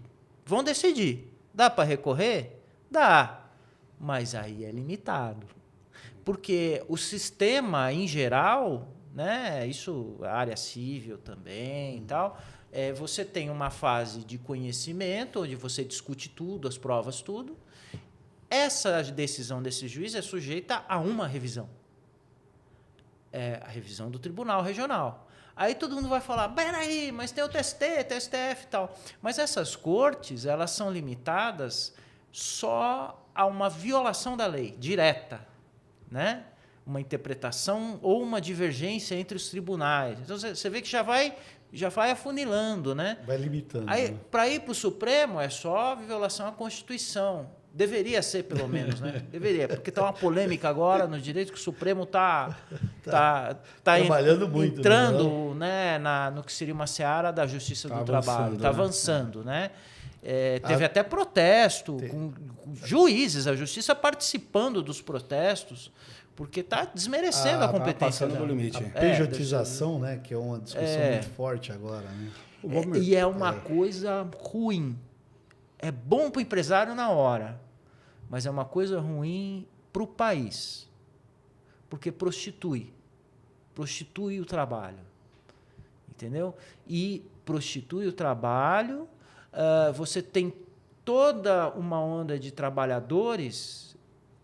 Vão decidir. Dá para recorrer? Dá. Mas aí é limitado. Porque o sistema, em geral, né, isso, a área civil também e tal, você tem uma fase de conhecimento, onde você discute tudo, as provas, tudo. Essa decisão desse juiz é sujeita a uma revisão. É a revisão do Tribunal Regional. Aí todo mundo vai falar, peraí, mas tem o TST, tem o STF e tal. Mas essas cortes, elas são limitadas só a uma violação da lei, direta, né? Uma interpretação ou uma divergência entre os tribunais. Então, você vê que já vai afunilando, né? Vai limitando. Aí, né? para ir para o Supremo, é só violação à Constituição. Deveria ser, pelo menos, né? Deveria, porque está uma polêmica agora no direito que o Supremo está trabalhando muito, entrando, né, no que seria uma seara da Justiça do Trabalho. Está avançando, né? Teve até protesto, com juízes, a Justiça participando dos protestos, porque está desmerecendo a competência passando do limite. A pejotização, né, que é uma discussão muito forte agora. Né? E é uma coisa ruim. É bom para o empresário na hora, mas é uma coisa ruim para o país, porque prostitui o trabalho, entendeu? E prostitui o trabalho, você tem toda uma onda de trabalhadores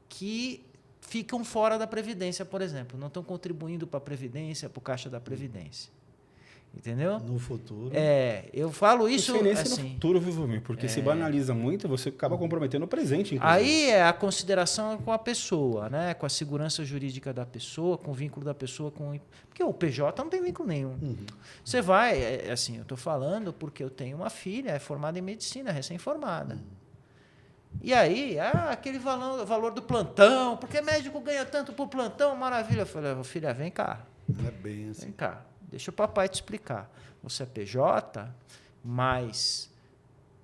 que ficam fora da Previdência, por exemplo, não estão contribuindo para a Previdência, para o Caixa da Previdência. Entendeu? No futuro. Eu falo isso assim, no futuro, viu, porque se banaliza muito, você acaba comprometendo o presente. Inclusive. Aí é a consideração com a pessoa, né? Com a segurança jurídica da pessoa, com o vínculo da pessoa com... Porque o PJ não tem vínculo nenhum. Uhum. Você vai, assim, eu estou falando porque eu tenho uma filha, é formada em medicina, recém-formada. E aí, aquele valor do plantão, porque médico ganha tanto por plantão, maravilha. Eu falei, filha, vem cá. Não é bem assim. Vem cá. Deixa o papai te explicar. Você é PJ, mas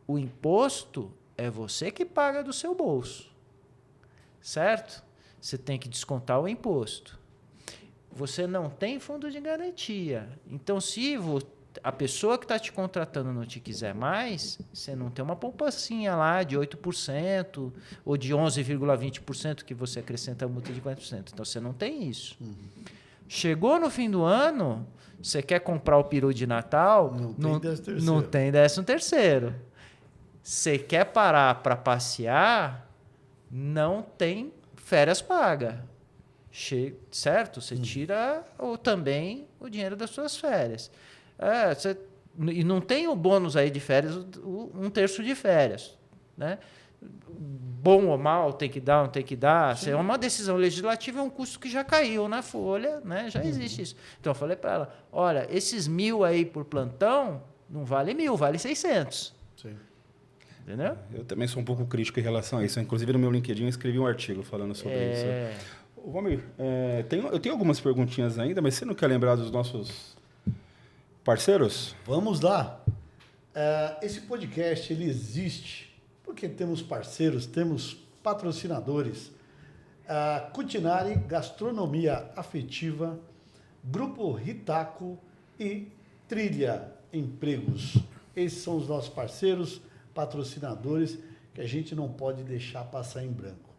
o imposto é você que paga do seu bolso. Certo? Você tem que descontar o imposto. Você não tem fundo de garantia. Então, se a pessoa que está te contratando não te quiser mais, você não tem uma poupancinha lá de 8% ou de 11,20% que você acrescenta a multa de 40%. Então, você não tem isso. Chegou no fim do ano... Você quer comprar o peru de Natal? Não tem 13º. Você quer parar para passear? Não tem férias pagas. Certo? Você tira também o dinheiro das suas férias. E não tem o bônus aí de férias, 1/3 de férias. Né? Bom ou mal, tem que dar, não tem que dar. Se é uma decisão legislativa, é um custo que já caiu na folha, né? Já existe isso. Então, eu falei para ela, olha, esses 1.000 aí por plantão, não vale 1.000, vale 600. Sim. Entendeu? Eu também sou um pouco crítico em relação a isso. Inclusive, no meu LinkedIn, eu escrevi um artigo falando sobre isso. Ô, Valmir, eu tenho algumas perguntinhas ainda, mas você não quer lembrar dos nossos parceiros? Vamos lá. Esse podcast, ele existe... porque temos parceiros, temos patrocinadores. Cutinari, Gastronomia Afetiva, Grupo Ritaco e Trilha Empregos. Esses são os nossos parceiros, patrocinadores, que a gente não pode deixar passar em branco.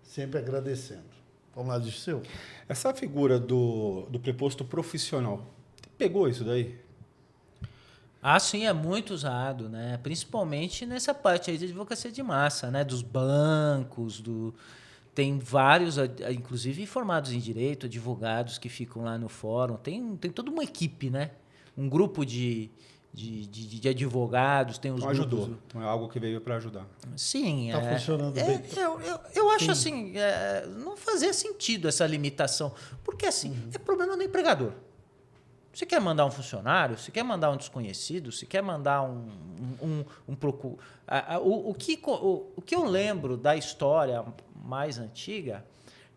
Sempre agradecendo. Vamos lá, Dirceu? Essa figura do preposto profissional, pegou isso daí? Sim, é muito usado, né? Principalmente nessa parte aí de advocacia de massa, né? Dos bancos, tem vários, inclusive formados em direito, advogados que ficam lá no fórum. Tem toda uma equipe, né? Um grupo de advogados, tem os grupos... Ajudou. Então é algo que veio para ajudar. Sim. Está funcionando bem. Eu acho assim, não fazia sentido essa limitação. Porque assim, é problema do empregador. Você quer mandar um funcionário? Você quer mandar um desconhecido? Você quer mandar o que eu lembro da história mais antiga,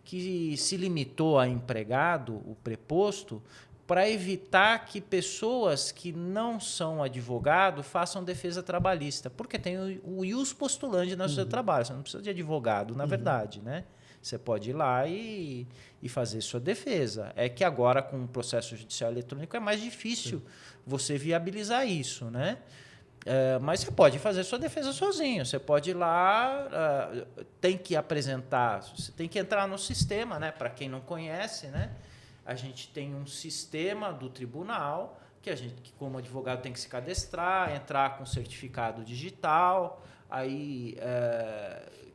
que se limitou a empregado, o preposto, para evitar que pessoas que não são advogado façam defesa trabalhista. Porque tem o ius postulandi na justiça do trabalho. Você não precisa de advogado, na verdade, né? Você pode ir lá e fazer sua defesa. É que agora, com o processo judicial eletrônico, é mais difícil você viabilizar isso, né? Mas você pode fazer sua defesa sozinho. Você pode ir lá, tem que apresentar, você tem que entrar no sistema, né? Para quem não conhece, né? A gente tem um sistema do tribunal que a gente, que como advogado, tem que se cadastrar, entrar com certificado digital. Aí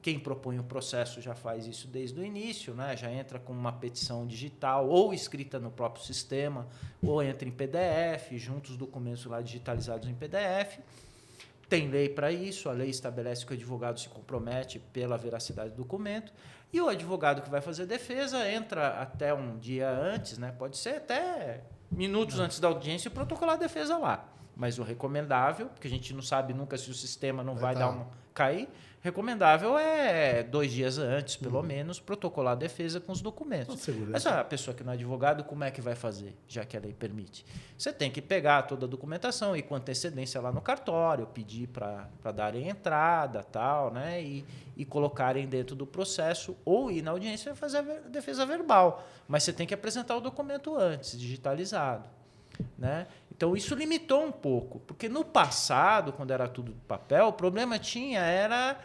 quem propõe o processo já faz isso desde o início, né? Já entra com uma petição digital ou escrita no próprio sistema, ou entra em PDF, junta os documentos lá digitalizados em PDF. Tem lei para isso, a lei estabelece que o advogado se compromete pela veracidade do documento, e o advogado que vai fazer defesa entra até um dia antes, né? Pode ser até minutos antes da audiência, e protocolar a defesa lá. Mas o recomendável, porque a gente não sabe nunca se o sistema não vai cair, recomendável é 2 dias antes, pelo menos, protocolar a defesa com os documentos. Mas a pessoa que não é advogado, como é que vai fazer, já que a lei permite? Você tem que pegar toda a documentação e com antecedência lá no cartório, pedir para darem entrada, tal, né? E colocarem dentro do processo, ou ir na audiência e fazer a defesa verbal. Mas você tem que apresentar o documento antes, digitalizado, né? Então, isso limitou um pouco, porque no passado, quando era tudo de papel, o problema era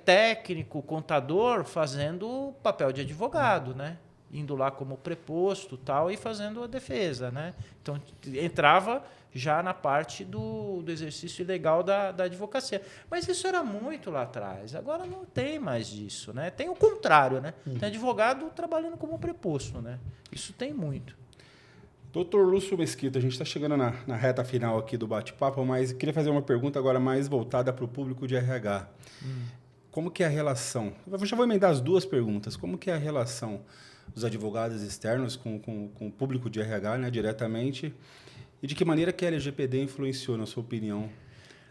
técnico, contador, fazendo papel de advogado, né? Indo lá como preposto tal, e fazendo a defesa, né? Então, entrava já na parte do exercício legal da advocacia. Mas isso era muito lá atrás. Agora não tem mais disso, né? Tem o contrário, né? Tem advogado trabalhando como preposto, né? Isso tem muito. Doutor Lúcio Mesquita, a gente está chegando na reta final aqui do bate-papo, mas queria fazer uma pergunta agora mais voltada para o público de RH. Como que é a relação? Eu já vou emendar as 2 perguntas. Como que é a relação dos advogados externos com o público de RH, né, diretamente? E de que maneira que a LGPD influenciou, na sua opinião,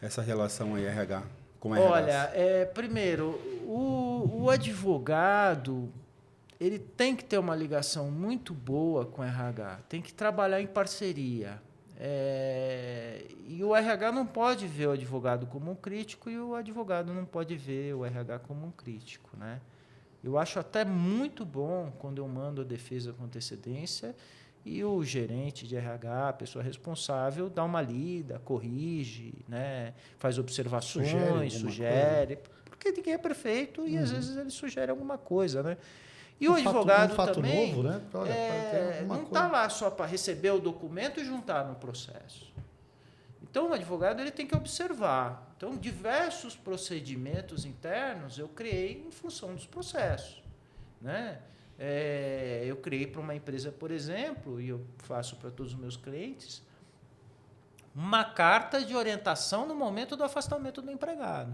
essa relação aí RH com RH? Olha, primeiro, o advogado... ele tem que ter uma ligação muito boa com o RH, tem que trabalhar em parceria. E o RH não pode ver o advogado como um crítico, e o advogado não pode ver o RH como um crítico, né? Eu acho até muito bom quando eu mando a defesa com antecedência e o gerente de RH, a pessoa responsável, dá uma lida, corrige, né? Faz observações, sugere, porque ninguém é perfeito e às vezes ele sugere alguma coisa, né? E o advogado também novo, né? Olha, não está lá só para receber o documento e juntar no processo. Então, o advogado ele tem que observar. Então, diversos procedimentos internos eu criei em função dos processos, né? Eu criei para uma empresa, por exemplo, e eu faço para todos os meus clientes, uma carta de orientação no momento do afastamento do empregado.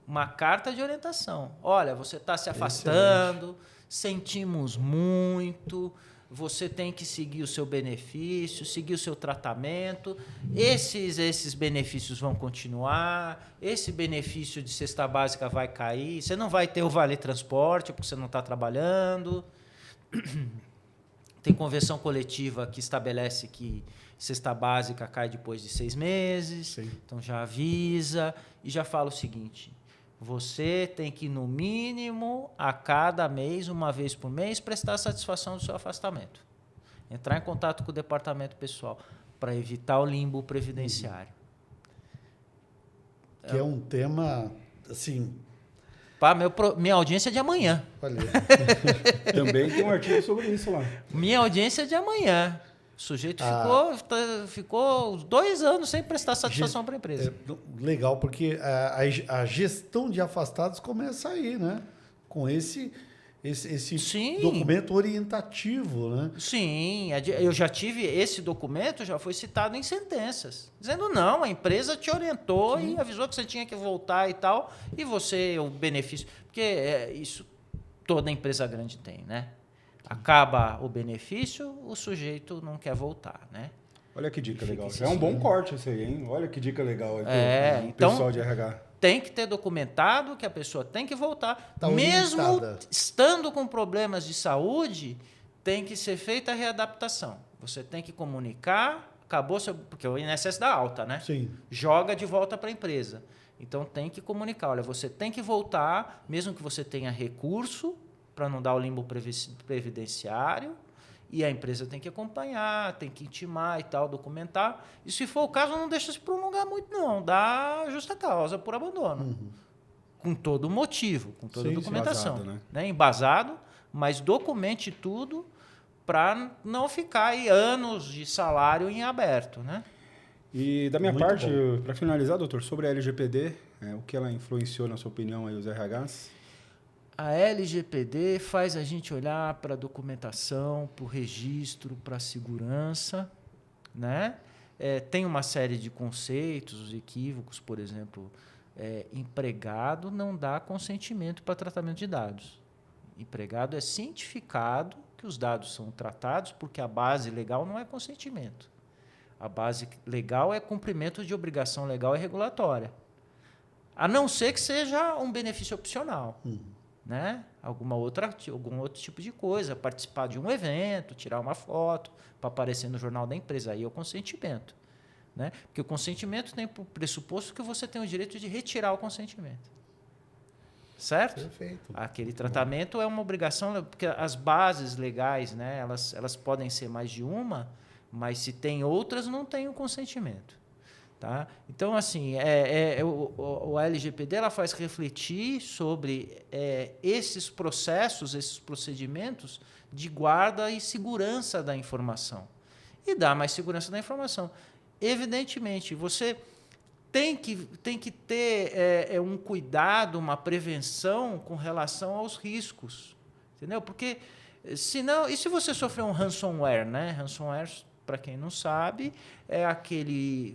Uma carta de orientação. Olha, você está se afastando, sentimos muito, você tem que seguir o seu benefício, seguir o seu tratamento, esses benefícios vão continuar, esse benefício de cesta básica vai cair, você não vai ter o vale transporte porque você não está trabalhando. Tem convenção coletiva que estabelece que cesta básica cai depois de 6 meses, Sim. Então já avisa e já fala o seguinte: você tem que, no mínimo, a cada mês, uma vez por mês, prestar satisfação do seu afastamento. Entrar em contato com o departamento pessoal para evitar o limbo previdenciário. Que é um tema, assim... Minha audiência é de amanhã. Também tem um artigo sobre isso lá. Minha audiência é de amanhã. O sujeito ficou 2 anos sem prestar satisfação para a empresa. Legal, porque a gestão de afastados começa aí, né? Com esse documento orientativo, né? Sim, eu já tive esse documento, já foi citado em sentenças, dizendo não, a empresa te orientou Sim. E avisou que você tinha que voltar e tal, e você, o benefício... Porque isso toda empresa grande tem, né? Acaba o benefício, o sujeito não quer voltar, né? Olha que dica legal. Fica É um bom corte isso aí, hein? Olha que dica legal aí pro então, pessoal de RH. Tem que ter documentado que a pessoa tem que voltar. Tá mesmo orientada. estando com problemas de saúde, tem que ser feita a readaptação. Você tem que comunicar, acabou seu, porque o INSS dá alta, né? Sim. Joga de volta para a empresa. Então tem que comunicar, olha, você tem que voltar, mesmo que você tenha recurso para não dar o limbo previdenciário, e a empresa tem que acompanhar, tem que intimar e tal, documentar. E se for o caso, não deixa se prolongar muito, não. Dá justa causa por abandono. Com todo o motivo, com toda a documentação. Embasado, né? Embasado, mas documente tudo para não ficar aí anos de salário em aberto, né? E da minha Muito parte, para finalizar, doutor, sobre a LGPD, o que ela influenciou, na sua opinião, aí os RHs? A LGPD faz a gente olhar para a documentação, para o registro, para a segurança, né? Tem uma série de conceitos, equívocos, por exemplo, empregado não dá consentimento para tratamento de dados. Empregado é cientificado que os dados são tratados porque a base legal não é consentimento. A base legal é cumprimento de obrigação legal e regulatória. A não ser que seja um benefício opcional. Né? Algum outro tipo de coisa, participar de um evento, tirar uma foto para aparecer no jornal da empresa, aí é o consentimento, né? Porque o consentimento tem por pressuposto que você tem o direito de retirar o consentimento, certo? Perfeito. Aquele tratamento é uma obrigação, porque as bases legais, né, elas podem ser mais de uma, mas se tem outras, não tem o consentimento. Tá? Então, assim, o LGPD ela faz refletir sobre esses processos, esses procedimentos de guarda e segurança da informação. E dá mais segurança da informação. Evidentemente, você tem que ter um cuidado, uma prevenção com relação aos riscos. Entendeu? Porque, senão, e se você sofrer um ransomware, né? Ransomware, para quem não sabe, é aquele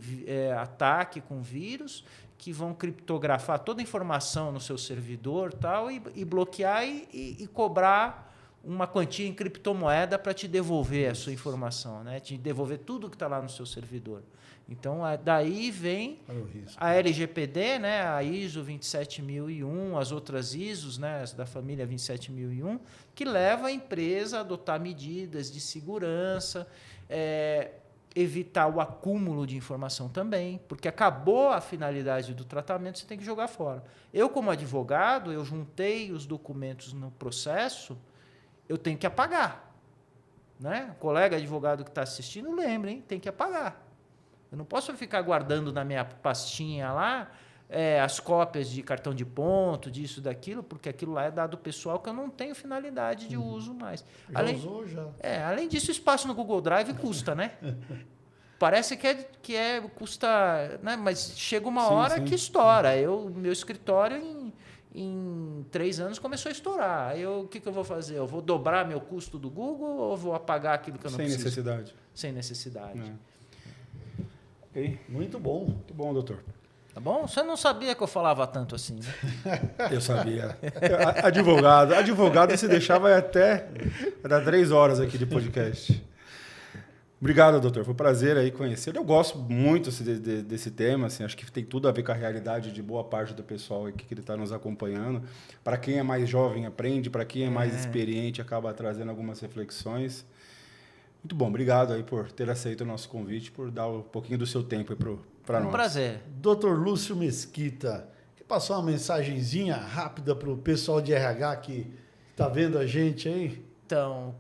ataque com vírus que vão criptografar toda a informação no seu servidor tal, e bloquear e cobrar uma quantia em criptomoeda para te devolver a sua informação, né? Te devolver tudo que está lá no seu servidor. Então, daí vem a LGPD, né? A ISO 27001, as outras ISOs, né? As da família 27001, que leva a empresa a adotar medidas de segurança, evitar o acúmulo de informação também, porque acabou a finalidade do tratamento, você tem que jogar fora. Eu, como advogado, eu juntei os documentos no processo, eu tenho que apagar. Né? O colega advogado que está assistindo, lembre, hein? Tem que apagar. Eu não posso ficar guardando na minha pastinha lá as cópias de cartão de ponto, disso, daquilo, porque aquilo lá é dado pessoal que eu não tenho finalidade de uso mais. Além disso, o espaço no Google Drive custa, né? Parece que custa, né? Mas chega uma hora que estoura. Meu escritório, em 3 anos, começou a estourar. Aí o que eu vou fazer? Eu vou dobrar meu custo do Google ou vou apagar aquilo que eu não preciso? Sem necessidade. Okay. Muito bom. Muito bom, doutor. Tá bom? Você não sabia que eu falava tanto assim, né? Eu sabia. Advogado, se deixar, vai dar 3 horas aqui de podcast. Obrigado, doutor. Foi um prazer aí conhecer. Eu gosto muito desse tema. Assim, acho que tem tudo a ver com a realidade de boa parte do pessoal aqui que ele está nos acompanhando. Para quem é mais jovem, aprende. Para quem é mais experiente, acaba trazendo algumas reflexões. Muito bom. Obrigado aí por ter aceito o nosso convite, por dar um pouquinho do seu tempo para nós. Um prazer. Dr. Lúcio Mesquita, quer passar uma mensagenzinha rápida para o pessoal de RH que está vendo a gente aí? Então,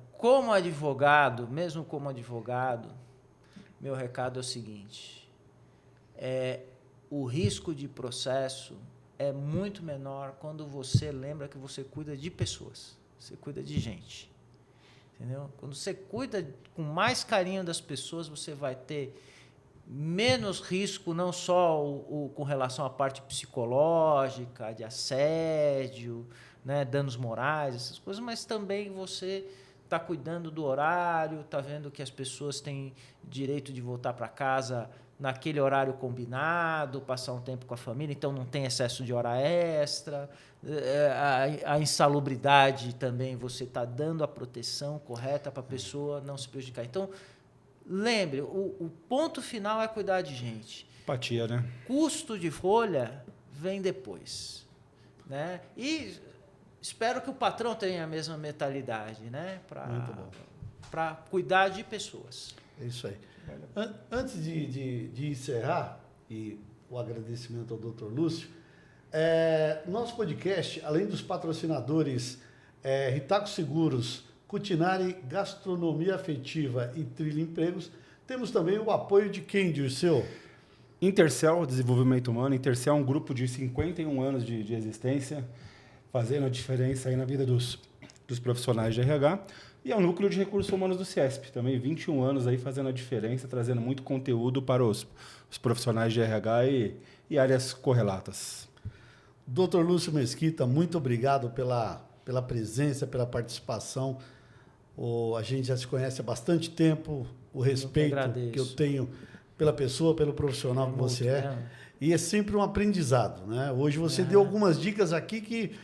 mesmo como advogado, meu recado é o seguinte: o risco de processo é muito menor quando você lembra que você cuida de pessoas, você cuida de gente. Entendeu? Quando você cuida com mais carinho das pessoas, você vai ter menos risco, não só com relação à parte psicológica, de assédio, né, danos morais, essas coisas, mas também você está cuidando do horário, está vendo que as pessoas têm direito de voltar para casa naquele horário combinado, passar um tempo com a família, então não tem excesso de hora extra. A insalubridade também, você está dando a proteção correta para a pessoa não se prejudicar. Então, lembre, o ponto final é cuidar de gente. Empatia, né? Custo de folha vem depois, né? E espero que o patrão tenha a mesma mentalidade, né? Para cuidar de pessoas. É isso aí. Antes de encerrar, e o agradecimento ao Dr. Lúcio, nosso podcast, além dos patrocinadores Ritaco Seguros, Cutinari, Gastronomia Afetiva e Trilha Empregos, temos também o apoio de quem, Dirceu? Intercel, Desenvolvimento Humano. Intercel é um grupo de 51 anos de existência, fazendo a diferença aí na vida dos profissionais de RH. E é o Núcleo de Recursos Humanos do CIESP, também 21 anos aí fazendo a diferença, trazendo muito conteúdo para os profissionais de RH e áreas correlatas. Dr. Lúcio Mesquita, muito obrigado pela presença, pela participação. A gente já se conhece há bastante tempo, o respeito que eu tenho pela pessoa, pelo profissional que você é. E é sempre um aprendizado, né? Hoje você deu algumas dicas aqui que,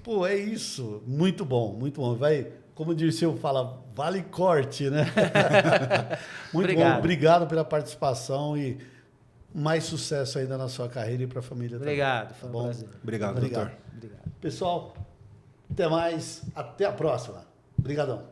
pô, é isso. Muito bom, muito bom. Como o Dirceu fala, vale corte, né? Muito bom, obrigado pela participação e mais sucesso ainda na sua carreira e para a família também. Obrigado, foi um prazer. Obrigado, doutor. Obrigado. Pessoal, até mais, até a próxima. Obrigadão.